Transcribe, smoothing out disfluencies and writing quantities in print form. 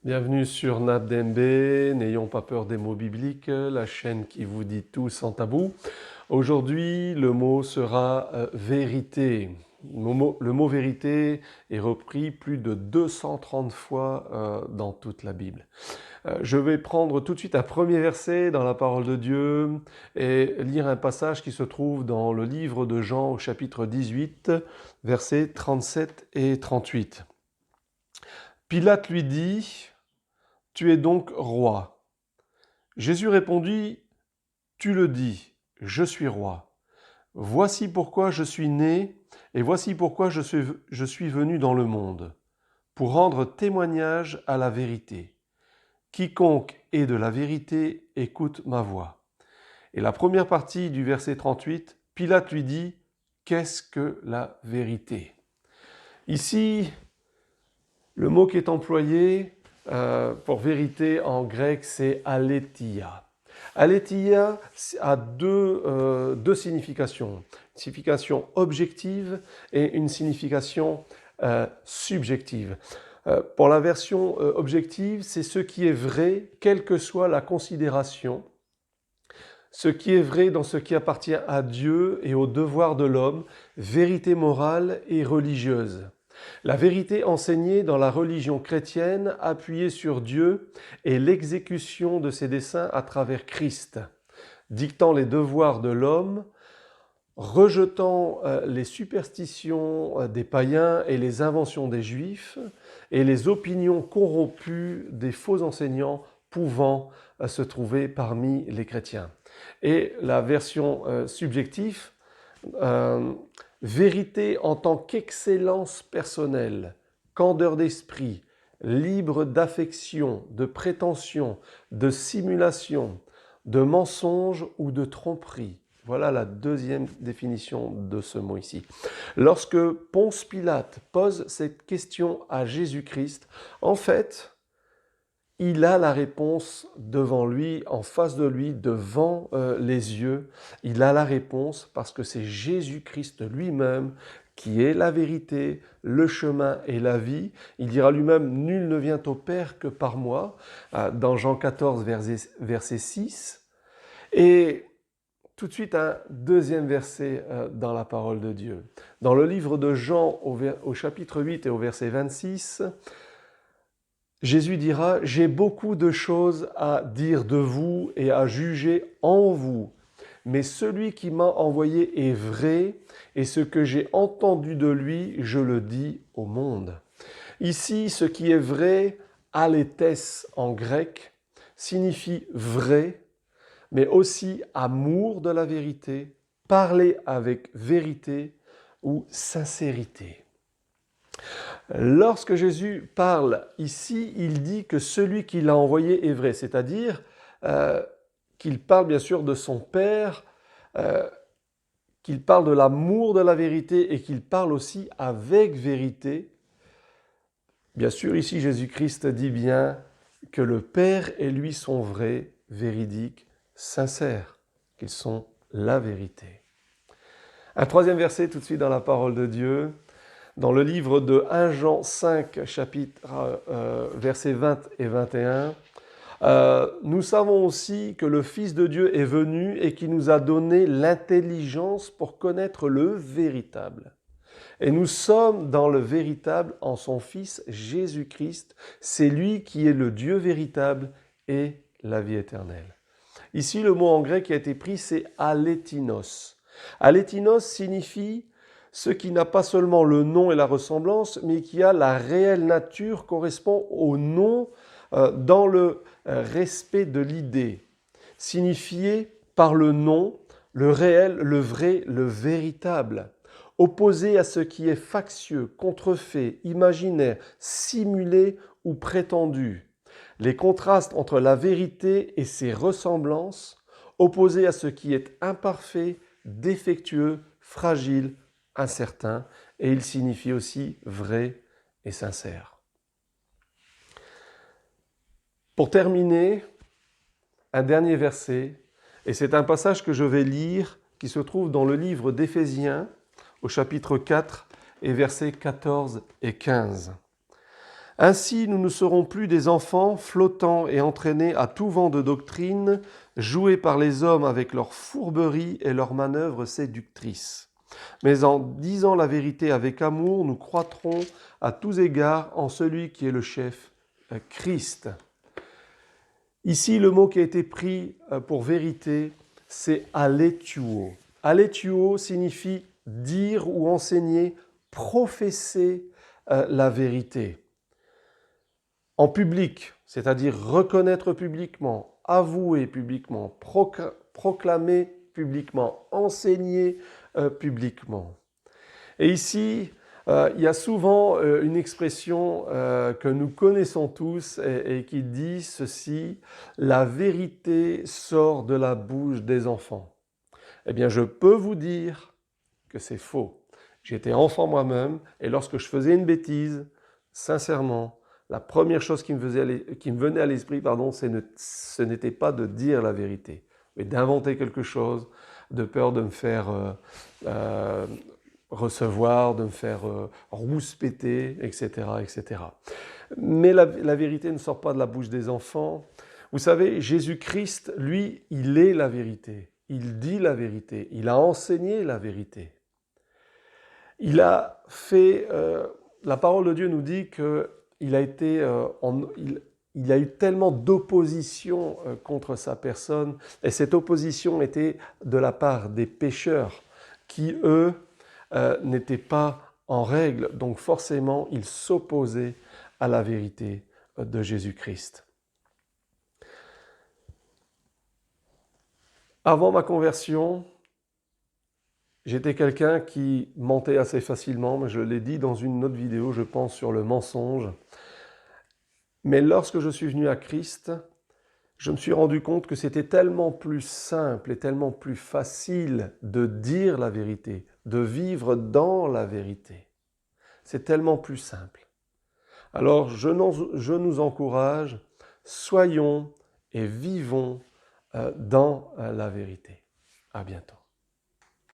Bienvenue sur NAPDMB, n'ayons pas peur des mots bibliques, la chaîne qui vous dit tout sans tabou. Aujourd'hui, le mot sera vérité. Le mot vérité est repris plus de 230 fois dans toute la Bible. Je vais prendre tout de suite un premier verset dans la parole de Dieu et lire un passage qui se trouve dans le livre de Jean au chapitre 18, versets 37 et 38. Pilate lui dit: « Tu es donc roi. » Jésus répondit: « Tu le dis, je suis roi. Voici pourquoi je suis né et voici pourquoi je suis venu dans le monde, pour rendre témoignage à la vérité. Quiconque est de la vérité écoute ma voix. » Et la première partie du verset 38, Pilate lui dit: « Qu'est-ce que la vérité ?» Ici, le mot qui est employé pour vérité en grec, c'est aletheia. Aletheia a deux significations. Une signification objective et une signification subjective. Pour la version objective, c'est ce qui est vrai, quelle que soit la considération. Ce qui est vrai dans ce qui appartient à Dieu et au devoir de l'homme, vérité morale et religieuse. La vérité enseignée dans la religion chrétienne, appuyée sur Dieu et l'exécution de ses desseins à travers Christ, dictant les devoirs de l'homme, rejetant les superstitions des païens et les inventions des Juifs et les opinions corrompues des faux enseignants pouvant se trouver parmi les chrétiens. Et la version subjective, vérité en tant qu'excellence personnelle, candeur d'esprit, libre d'affection, de prétention, de simulation, de mensonge ou de tromperie. Voilà la deuxième définition de ce mot ici. Lorsque Ponce Pilate pose cette question à Jésus-Christ, en fait, il a la réponse devant lui, en face de lui, devant les yeux. Il a la réponse parce que c'est Jésus-Christ lui-même qui est la vérité, le chemin et la vie. Il dira lui-même « Nul ne vient au Père que par moi » dans Jean 14, verset 6. Et tout de suite un deuxième verset dans la parole de Dieu. Dans le livre de Jean au chapitre 8 et au verset 26, Jésus dira « J'ai beaucoup de choses à dire de vous et à juger en vous, mais celui qui m'a envoyé est vrai, et ce que j'ai entendu de lui, je le dis au monde. » Ici, ce qui est vrai, aletheia en grec, signifie vrai, mais aussi amour de la vérité, parler avec vérité ou sincérité. Lorsque Jésus parle ici, il dit que celui qui l'a envoyé est vrai, c'est-à-dire qu'il parle bien sûr de son Père, qu'il parle de l'amour de la vérité et qu'il parle aussi avec vérité. Bien sûr, ici Jésus-Christ dit bien que le Père et lui sont vrais, véridiques, sincères, qu'ils sont la vérité. Un troisième verset tout de suite dans la parole de Dieu. Dans le livre de 1 Jean 5, chapitre, versets 20 et 21, nous savons aussi que le Fils de Dieu est venu et qui nous a donné l'intelligence pour connaître le véritable. Et nous sommes dans le véritable en son Fils Jésus-Christ. C'est lui qui est le Dieu véritable et la vie éternelle. Ici, le mot en grec qui a été pris, c'est alethinos. Alethinos signifie ce qui n'a pas seulement le nom et la ressemblance, mais qui a la réelle nature, correspond au nom dans le respect de l'idée. Signifié par le nom, le réel, le vrai, le véritable. Opposé à ce qui est factieux, contrefait, imaginaire, simulé ou prétendu. Les contrastes entre la vérité et ses ressemblances, opposés à ce qui est imparfait, défectueux, fragile, incertain, et il signifie aussi vrai et sincère. Pour terminer, un dernier verset, et c'est un passage que je vais lire qui se trouve dans le livre d'Éphésiens au chapitre 4 et versets 14 et 15. Ainsi, nous ne serons plus des enfants flottants et entraînés à tout vent de doctrine, joués par les hommes avec leurs fourberies et leurs manœuvres séductrices. Mais en disant la vérité avec amour, nous croîtrons à tous égards en celui qui est le chef, Christ. Ici, le mot qui a été pris pour vérité, c'est aletuo. Aletuo signifie dire ou enseigner, professer la vérité. En public, c'est-à-dire reconnaître publiquement, avouer publiquement, proclamer publiquement, enseigner publiquement. Et ici, il y a souvent une expression que nous connaissons tous et qui dit ceci: la vérité sort de la bouche des enfants. Eh bien, je peux vous dire que c'est faux. J'étais enfant moi-même et lorsque je faisais une bêtise, sincèrement, la première chose qui me venait à l'esprit, ce n'était pas de dire la vérité, mais d'inventer quelque chose, de peur de me faire recevoir, de me faire rouspéter, etc., etc. Mais la vérité ne sort pas de la bouche des enfants. Vous savez, Jésus-Christ, lui, il est la vérité. Il dit la vérité. Il a enseigné la vérité. Il a fait... la parole de Dieu nous dit qu'il a été... il y a eu tellement d'opposition contre sa personne, et cette opposition était de la part des pécheurs qui, eux, n'étaient pas en règle, donc forcément, ils s'opposaient à la vérité de Jésus-Christ. Avant ma conversion, j'étais quelqu'un qui mentait assez facilement, mais je l'ai dit dans une autre vidéo, je pense, sur le mensonge. Mais lorsque je suis venu à Christ, je me suis rendu compte que c'était tellement plus simple et tellement plus facile de dire la vérité, de vivre dans la vérité. C'est tellement plus simple. Alors, je nous encourage, soyons et vivons dans la vérité. À bientôt.